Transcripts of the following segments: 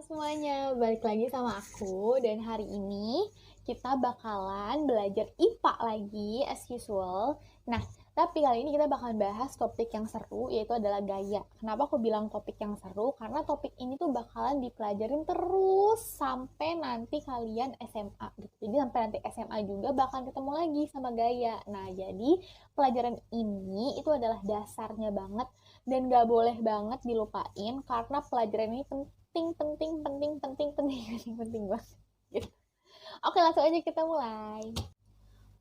semuanya, balik lagi sama aku dan hari ini kita bakalan belajar IPA lagi as usual. Nah, tapi kali ini kita bakalan bahas topik yang seru yaitu adalah gaya. Kenapa aku bilang topik yang seru? Karena topik ini tuh bakalan dipelajarin terus sampai nanti kalian SMA gitu. Jadi sampai nanti SMA juga bakalan ketemu lagi sama gaya. Nah, jadi pelajaran ini itu adalah dasarnya banget dan gak boleh banget dilupain karena pelajaran ini penting banget gitu. Oke, langsung aja kita mulai.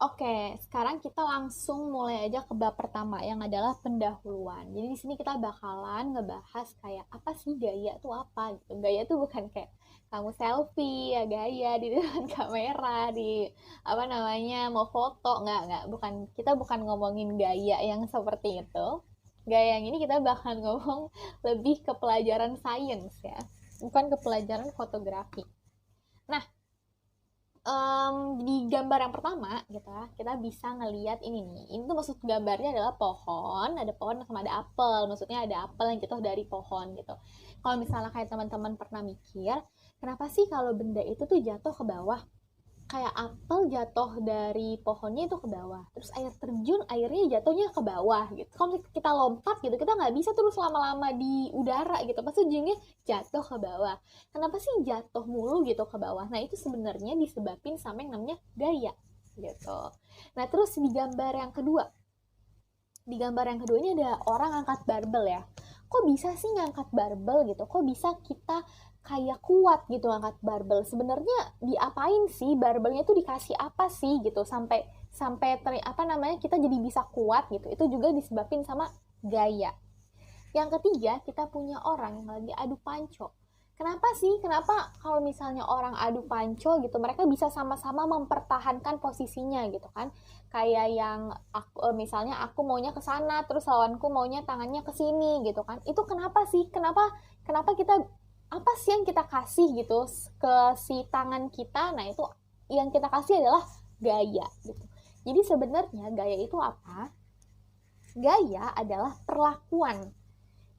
Oke, sekarang kita langsung mulai aja ke bab pertama yang adalah pendahuluan. Jadi di sini kita bakalan ngebahas kayak apa sih gaya tuh apa gitu. Gaya tuh bukan kayak kamu selfie ya gaya di depan kamera di apa namanya mau foto nggak bukan, kita bukan ngomongin gaya yang seperti itu. Gaya yang ini kita bakal ngomong lebih ke pelajaran sains ya, bukan ke pelajaran fotografi. Nah, di gambar yang pertama gitu ya, kita bisa ngelihat ini nih. Ini tuh maksud gambarnya adalah pohon, ada pohon sama ada apel. Maksudnya ada apel yang jatuh dari pohon gitu. Kalau misalnya kayak teman-teman pernah mikir, kenapa sih kalau benda itu tuh jatuh ke bawah? Kayak apel jatuh dari pohonnya itu ke bawah, terus air terjun airnya jatuhnya ke bawah gitu. Kalau kita lompat gitu kita nggak bisa terus lama-lama di udara gitu, pasti ujungnya jatuh ke bawah. Kenapa sih jatuh mulu gitu ke bawah? Nah itu sebenarnya disebabin sama yang namanya gaya gitu. Nah terus di gambar yang kedua ini ada orang angkat barbel ya. Kok bisa sih ngangkat barbel gitu? Kok bisa kita kayak kuat gitu ngangkat barbel? Sebenarnya diapain sih barbelnya tuh, dikasih apa sih gitu sampai sampai apa namanya kita jadi bisa kuat gitu? Itu juga disebabin sama gaya. Yang ketiga, kita punya orang yang lagi adu panco. Kenapa sih? Kenapa kalau misalnya orang adu panco gitu, mereka bisa sama-sama mempertahankan posisinya gitu kan? Kayak yang aku, misalnya aku maunya ke sana, terus lawanku maunya tangannya ke sini gitu kan? Itu kenapa sih? Kenapa kenapa kita apa sih yang kita kasih gitu ke si tangan kita? Nah, itu yang kita kasih adalah gaya gitu. Jadi sebenarnya gaya itu apa? Gaya adalah perlakuan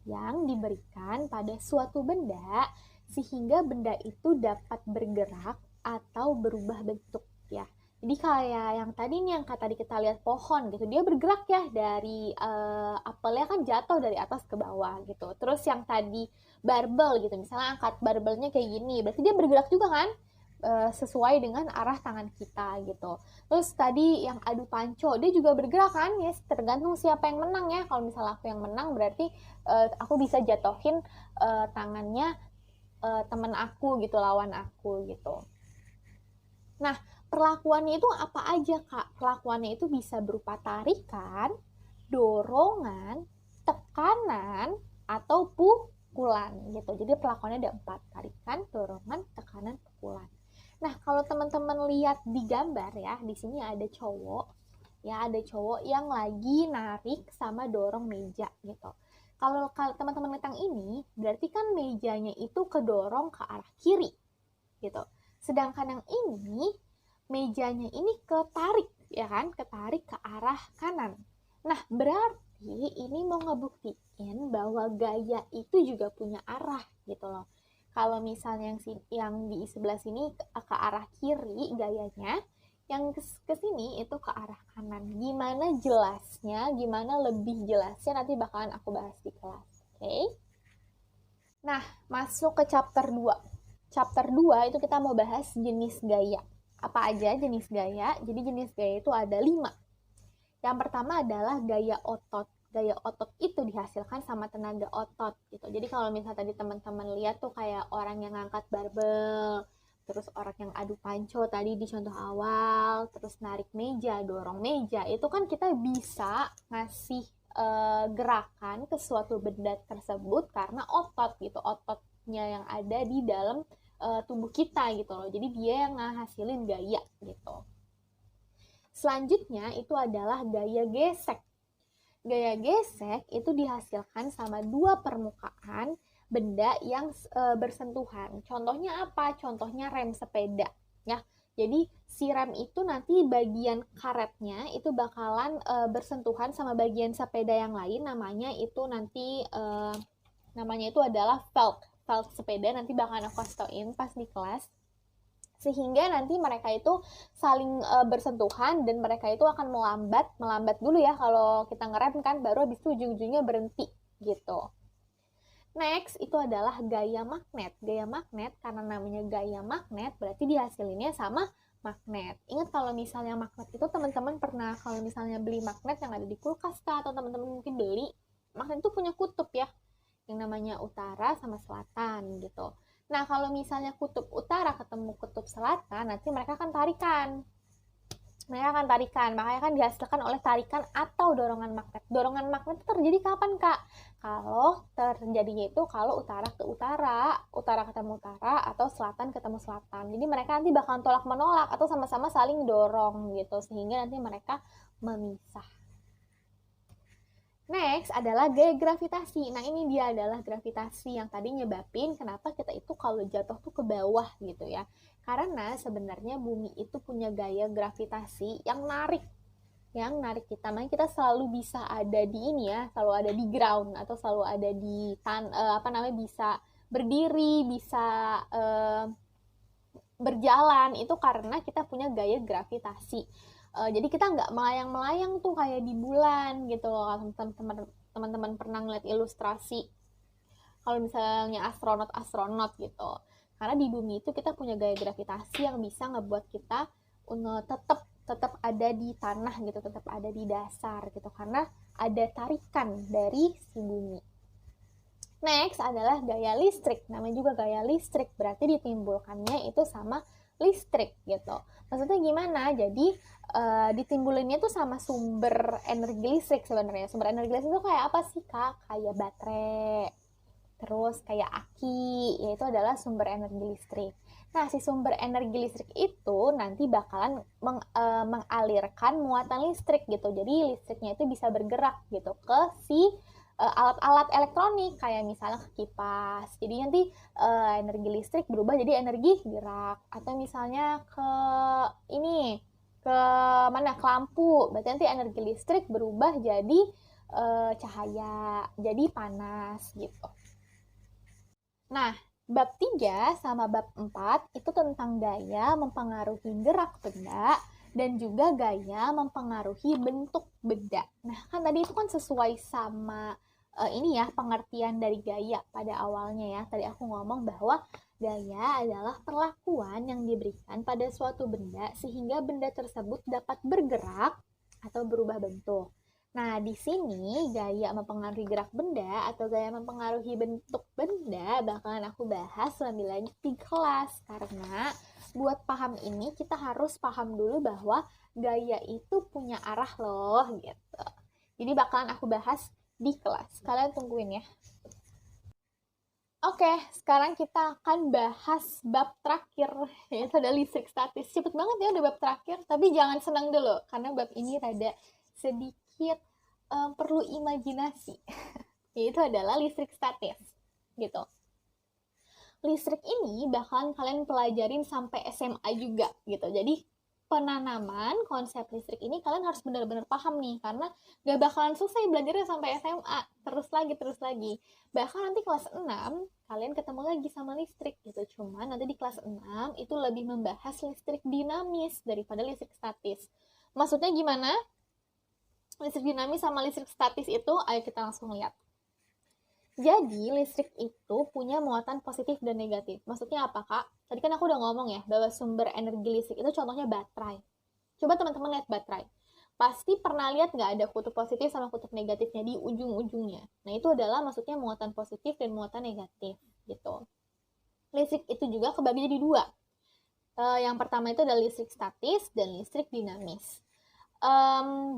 yang diberikan pada suatu benda sehingga benda itu dapat bergerak atau berubah bentuk ya. Jadi kayak yang tadi nih yang tadi kita lihat pohon gitu, dia bergerak ya dari apelnya kan jatuh dari atas ke bawah gitu. Terus yang tadi barbel gitu, misalnya angkat barbelnya kayak gini, berarti dia bergerak juga kan, sesuai dengan arah tangan kita gitu. Terus tadi yang adu panco, dia juga bergerak kan ya, tergantung siapa yang menang ya. Kalau misalnya aku yang menang berarti aku bisa jatuhin tangannya temen aku gitu, lawan aku gitu. Nah, perlakuannya itu apa aja Kak? Perlakuannya itu bisa berupa tarikan, dorongan, tekanan, atau pukulan gitu. Jadi perlakuannya ada 4, tarikan, dorongan, tekanan, pukulan. Nah, kalau teman-teman lihat di gambar ya, di sini ada cowok, ya ada cowok yang lagi narik sama dorong meja gitu. Kalau teman-teman lihat yang ini, berarti kan mejanya itu kedorong ke arah kiri gitu. Sedangkan yang ini, mejanya ini ketarik ya kan, ketarik ke arah kanan. Nah, berarti ini mau ngebuktiin bahwa gaya itu juga punya arah gitu loh. Kalau misalnya yang di sebelah sini ke arah kiri gayanya, yang ke sini itu ke arah kanan. Gimana jelasnya, gimana lebih jelasnya nanti bakalan aku bahas di kelas. Oke? Nah, masuk ke chapter 2. Chapter 2 itu kita mau bahas jenis gaya. Apa aja jenis gaya? Jadi jenis gaya itu ada 5. Yang pertama adalah gaya otot. Gaya otot itu dihasilkan sama tenaga otot gitu. Jadi kalau misalnya tadi teman-teman lihat tuh kayak orang yang ngangkat barbel, terus orang yang adu panco tadi di contoh awal, terus narik meja, dorong meja, itu kan kita bisa ngasih gerakan ke suatu benda tersebut karena otot gitu, ototnya yang ada di dalam tubuh kita gitu loh. Jadi dia yang ngasilin gaya gitu. Selanjutnya itu adalah gaya gesek. Gaya gesek itu dihasilkan sama dua permukaan benda yang bersentuhan. Contohnya apa? Contohnya rem sepeda ya. Jadi si rem itu nanti bagian karetnya itu bakalan bersentuhan sama bagian sepeda yang lain, namanya itu nanti namanya itu adalah velg. aspal sepeda, nanti bakalan aku kasih tauin pas di kelas. Sehingga nanti mereka itu saling bersentuhan dan mereka itu akan melambat dulu ya kalau kita ngerem kan, baru habis itu ujung-ujungnya berhenti gitu. Next itu adalah gaya magnet. Gaya magnet karena namanya gaya magnet berarti dihasilinnya sama magnet. Ingat kalau misalnya magnet itu teman-teman pernah kalau misalnya beli magnet yang ada di kulkas atau teman-teman mungkin beli, magnet itu punya kutub ya, yang namanya utara sama selatan gitu. Nah, kalau misalnya kutub utara ketemu kutub selatan, nanti mereka akan tarikan. Makanya kan dihasilkan oleh tarikan atau dorongan magnet. Dorongan magnet itu terjadi kapan, Kak? Kalau terjadinya itu kalau utara ke utara, utara ketemu utara, atau selatan ketemu selatan. Jadi mereka nanti bakalan tolak-menolak atau sama-sama saling dorong gitu, sehingga nanti mereka memisah. Next adalah gaya gravitasi. Nah, ini dia adalah gravitasi yang tadi nyebabin kenapa kita itu kalau jatuh tuh ke bawah gitu ya. Karena sebenarnya bumi itu punya gaya gravitasi yang narik kita. Makanya kita selalu bisa ada di ini ya, selalu ada di ground atau selalu ada di bisa berdiri, bisa berjalan itu karena kita punya gaya gravitasi. Jadi kita nggak melayang-melayang tuh kayak di bulan gitu loh. Teman-teman pernah ngeliat ilustrasi kalau misalnya astronot gitu. Karena di bumi itu kita punya gaya gravitasi yang bisa ngebuat kita tetap ada di tanah gitu, tetap ada di dasar gitu, karena ada tarikan dari si bumi. Next adalah gaya listrik. Namanya juga gaya listrik, berarti ditimbulkannya itu sama listrik gitu. Maksudnya gimana? Jadi ditimbulinnya tuh sama sumber energi listrik sebenarnya. Sumber energi listrik itu kayak apa sih, Kak? Kayak baterai, terus kayak aki, yaitu adalah sumber energi listrik. Nah, si sumber energi listrik itu nanti bakalan mengalirkan muatan listrik gitu. Jadi listriknya itu bisa bergerak gitu ke si alat-alat elektronik kayak misalnya ke kipas. Jadi nanti energi listrik berubah jadi energi gerak, atau misalnya ke ini ke mana ke lampu. Berarti nanti energi listrik berubah jadi cahaya, jadi panas gitu. Nah, bab 3 sama bab 4 itu tentang gaya mempengaruhi gerak benda dan juga gaya mempengaruhi bentuk benda. Nah, kan tadi itu kan sesuai sama ini ya pengertian dari gaya pada awalnya ya. Tadi aku ngomong bahwa gaya adalah perlakuan yang diberikan pada suatu benda sehingga benda tersebut dapat bergerak atau berubah bentuk. Nah, di sini gaya mempengaruhi gerak benda atau gaya mempengaruhi bentuk benda bakalan aku bahas lebih lanjut di kelas. Karena buat paham ini kita harus paham dulu bahwa gaya itu punya arah loh gitu. Jadi bakalan aku bahas di kelas. Kalian tungguin ya. Oke, sekarang kita akan bahas bab terakhir, yaitu ada listrik statis. Cepet banget ya udah bab terakhir, tapi jangan senang dulu, karena bab ini rada sedikit perlu imajinasi. Yaitu adalah listrik statis, gitu. Listrik ini bakalan kalian pelajarin sampai SMA juga, gitu. Jadi penanaman konsep listrik ini kalian harus benar-benar paham nih, karena gak bakalan selesai belajarnya sampai SMA, terus lagi. Bahkan nanti kelas 6 kalian ketemu lagi sama listrik gitu. Cuman nanti di kelas 6 itu lebih membahas listrik dinamis daripada listrik statis. Maksudnya gimana? Listrik dinamis sama listrik statis itu, ayo kita langsung lihat. Jadi, listrik itu punya muatan positif dan negatif. Maksudnya apa, Kak? Tadi kan aku udah ngomong ya, bahwa sumber energi listrik itu contohnya baterai. Coba teman-teman lihat baterai. Pasti pernah lihat nggak ada kutub positif sama kutub negatifnya di ujung-ujungnya. Nah, itu adalah maksudnya muatan positif dan muatan negatif, gitu. Listrik itu juga kebagi jadi dua. Yang pertama itu adalah listrik statis dan listrik dinamis.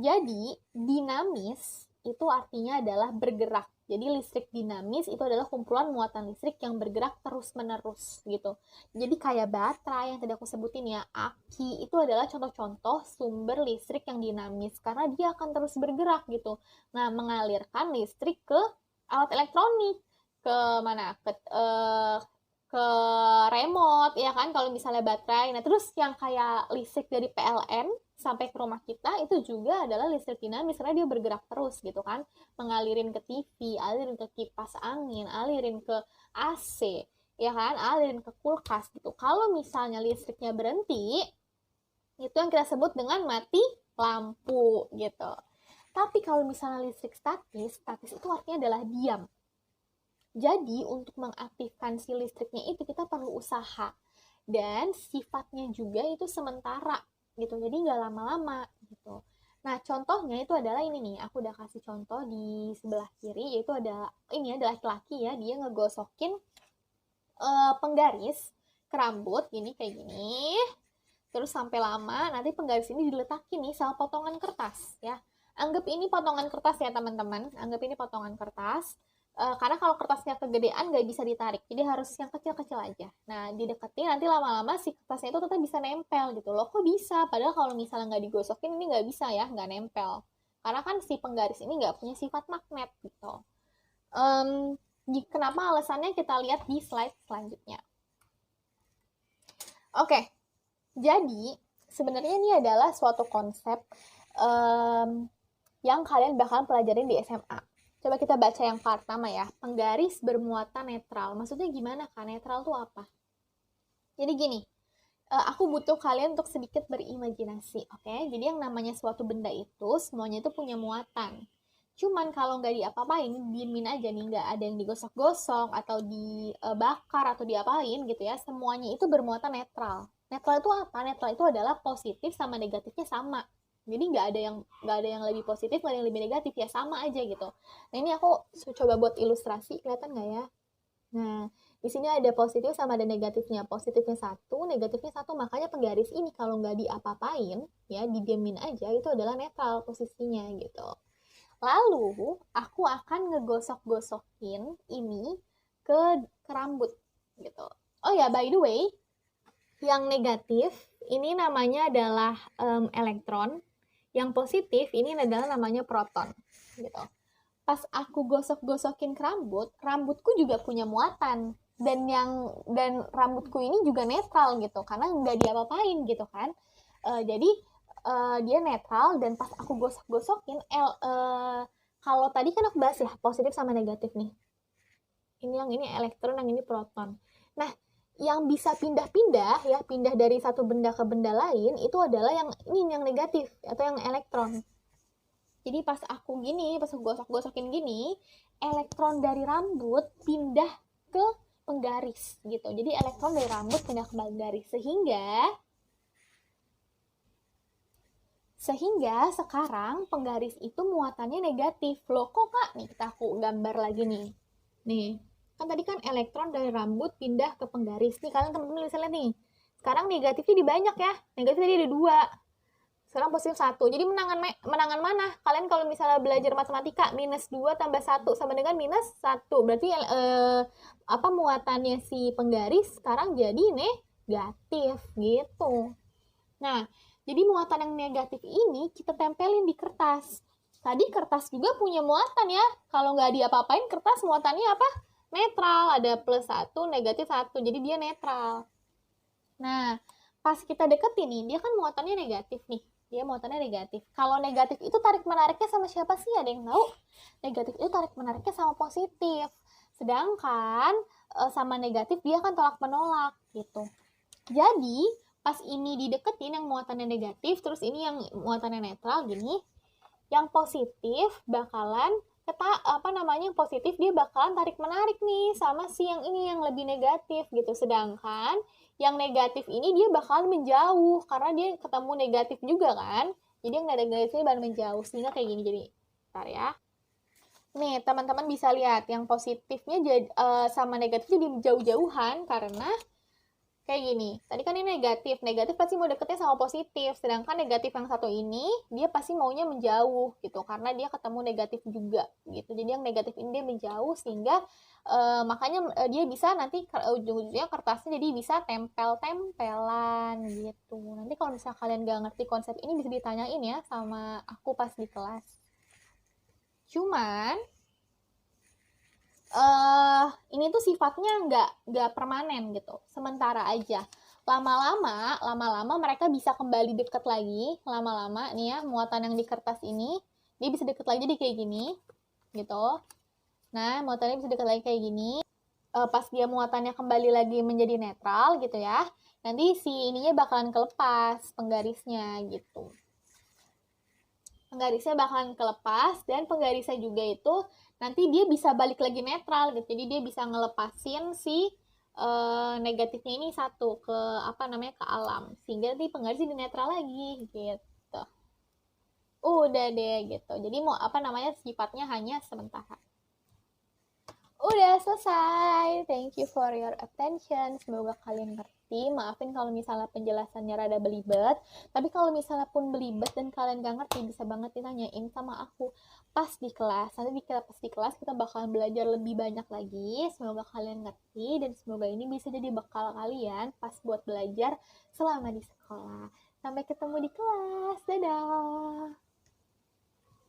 Jadi, dinamis itu artinya adalah bergerak. Jadi listrik dinamis itu adalah kumpulan muatan listrik yang bergerak terus-menerus gitu. Jadi kayak baterai yang tadi aku sebutin ya, aki itu adalah contoh-contoh sumber listrik yang dinamis karena dia akan terus bergerak gitu. Nah, mengalirkan listrik ke alat elektronik, ke mana? Ke remote, ya kan, kalau misalnya baterai. Nah, terus yang kayak listrik dari PLN sampai ke rumah kita itu juga adalah listrik dinamis karena dia bergerak terus gitu kan, mengalirin ke TV, alirin ke kipas angin, alirin ke AC, ya kan, alirin ke kulkas gitu. Kalau misalnya listriknya berhenti, itu yang kita sebut dengan mati lampu gitu. Tapi kalau misalnya listrik statis, statis itu artinya adalah diam. Jadi untuk mengaktifkan si listriknya itu kita perlu usaha. Dan sifatnya juga itu sementara gitu. Jadi nggak lama-lama gitu. Nah, contohnya itu adalah ini nih. Aku udah kasih contoh di sebelah kiri, yaitu ada ini ada laki-laki ya, dia ngegosokin penggaris ke rambut gini kayak gini. Terus sampai lama, nanti penggaris ini diletakin nih sama potongan kertas ya. Anggap ini potongan kertas ya teman-teman. Anggap ini potongan kertas. Karena kalau kertasnya kegedean nggak bisa ditarik, jadi harus yang kecil-kecil aja. Nah, dideketin nanti lama-lama si kertasnya itu tetap bisa nempel gitu loh. Kok bisa? Padahal kalau misalnya nggak digosokin ini nggak bisa ya, nggak nempel. Karena kan si penggaris ini nggak punya sifat magnet gitu. Kenapa alasannya kita lihat di slide selanjutnya. Oke, jadi sebenarnya ini adalah suatu konsep yang kalian bakalan pelajarin di SMA. Coba kita baca yang pertama ya, penggaris bermuatan netral. Maksudnya gimana kan? Netral tuh apa? Jadi gini, aku butuh kalian untuk sedikit berimajinasi, oke? Jadi yang namanya suatu benda itu, semuanya itu punya muatan. Cuman kalau nggak diapa-apain, diemin aja nih, nggak ada yang digosok-gosok, atau dibakar, atau diapain gitu ya, semuanya itu bermuatan netral. Netral itu apa? Netral itu adalah positif sama negatifnya sama. Jadi nggak ada yang lebih positif, nggak ada yang lebih negatif, ya sama aja gitu. Nah ini aku coba buat ilustrasi, kelihatan nggak ya? Nah, di sini ada positif sama ada negatifnya. Positifnya satu, negatifnya satu. Makanya penggaris ini kalau nggak diapa-apain, ya didiamin aja, itu adalah netral posisinya gitu. Lalu, aku akan ngegosok-gosokin ini ke rambut gitu. Oh ya, by the way, yang negatif ini namanya adalah elektron. Yang positif ini adalah namanya proton gitu. Pas aku gosok-gosokin ke rambut, rambutku juga punya muatan dan rambutku ini juga netral gitu karena nggak diapa-apain gitu kan. Jadi dia netral dan pas aku gosok-gosokin kalau tadi kan aku bahas ya positif sama negatif nih. Ini elektron, yang ini proton. Nah, yang bisa pindah-pindah ya, pindah dari satu benda ke benda lain itu adalah yang negatif atau yang elektron. Jadi pas aku gosok-gosokin gini, elektron dari rambut pindah ke penggaris gitu. Jadi elektron dari rambut pindah ke penggaris sehingga sekarang penggaris itu muatannya negatif. Loh kok Kak? Nih kita aku gambar lagi nih. Nih, kan tadi kan elektron dari rambut pindah ke penggaris. Nih kalian teman-teman bisa lihat nih. Sekarang negatifnya di banyak ya. Negatif tadi ada 2. Sekarang positif 1. Jadi menangan mana? Kalian kalau misalnya belajar matematika, minus 2 tambah 1 sama dengan minus 1. Berarti muatannya si penggaris sekarang jadi negatif gitu. Nah, jadi muatan yang negatif ini kita tempelin di kertas. Tadi kertas juga punya muatan ya. Kalau nggak diapa-apain kertas muatannya apa? Netral. Ada plus 1, negatif 1. Jadi dia netral. Nah, pas kita deketin nih, dia kan muatannya negatif nih. Dia muatannya negatif. Kalau negatif itu tarik-menariknya sama siapa sih? Ada yang tahu? Negatif itu tarik-menariknya sama positif. Sedangkan sama negatif dia kan tolak-menolak gitu. Jadi, pas ini dideketin yang muatannya negatif, terus ini yang muatannya netral gini, yang positif bakalan positif dia bakalan tarik menarik nih sama si yang ini yang lebih negatif gitu. Sedangkan yang negatif ini dia bakalan menjauh karena dia ketemu negatif juga kan. Jadi yang negatif ini bakal menjauh sehingga kayak gini jadi. Bentar ya. Nih, teman-teman bisa lihat yang positifnya sama negatifnya jadi jauh-jauhan karena kayak gini. Tadi kan ini negatif. Negatif pasti mau deketnya sama positif. Sedangkan negatif yang satu ini, dia pasti maunya menjauh gitu. Karena dia ketemu negatif juga gitu. Jadi yang negatif ini dia menjauh sehingga makanya dia bisa nanti ujung-ujungnya kertasnya jadi bisa tempel-tempelan gitu. Nanti kalau misalnya kalian gak ngerti konsep ini bisa ditanyain ya sama aku pas di kelas. Cuman ini tuh sifatnya nggak permanen gitu, sementara aja. Lama-lama mereka bisa kembali deket lagi. Lama-lama nih ya, muatan yang di kertas ini dia bisa deket lagi jadi kayak gini gitu. Nah, muatannya bisa deket lagi kayak gini. Pas dia muatannya kembali lagi menjadi netral gitu ya, nanti si ininya bakalan kelepas penggarisnya gitu. Penggarisnya bakalan kelepas, dan penggarisnya juga itu nanti dia bisa balik lagi netral gitu. Jadi dia bisa ngelepasin si negatifnya ini satu ke apa namanya, ke alam, sehingga nanti penggarisnya di netral lagi gitu. Udah deh gitu. Jadi mau apa namanya, sifatnya hanya sementara. Udah selesai. Thank you for your attention. Semoga kalian ngerti. Maafin kalau misalnya penjelasannya rada belibet. Tapi kalau misalnya pun belibet dan kalian gak ngerti, bisa banget ditanyain sama aku pas di kelas. Nanti pas di kelas kita bakalan belajar lebih banyak lagi. Semoga kalian ngerti dan semoga ini bisa jadi bekal kalian pas buat belajar selama di sekolah. Sampai ketemu di kelas. Dadah.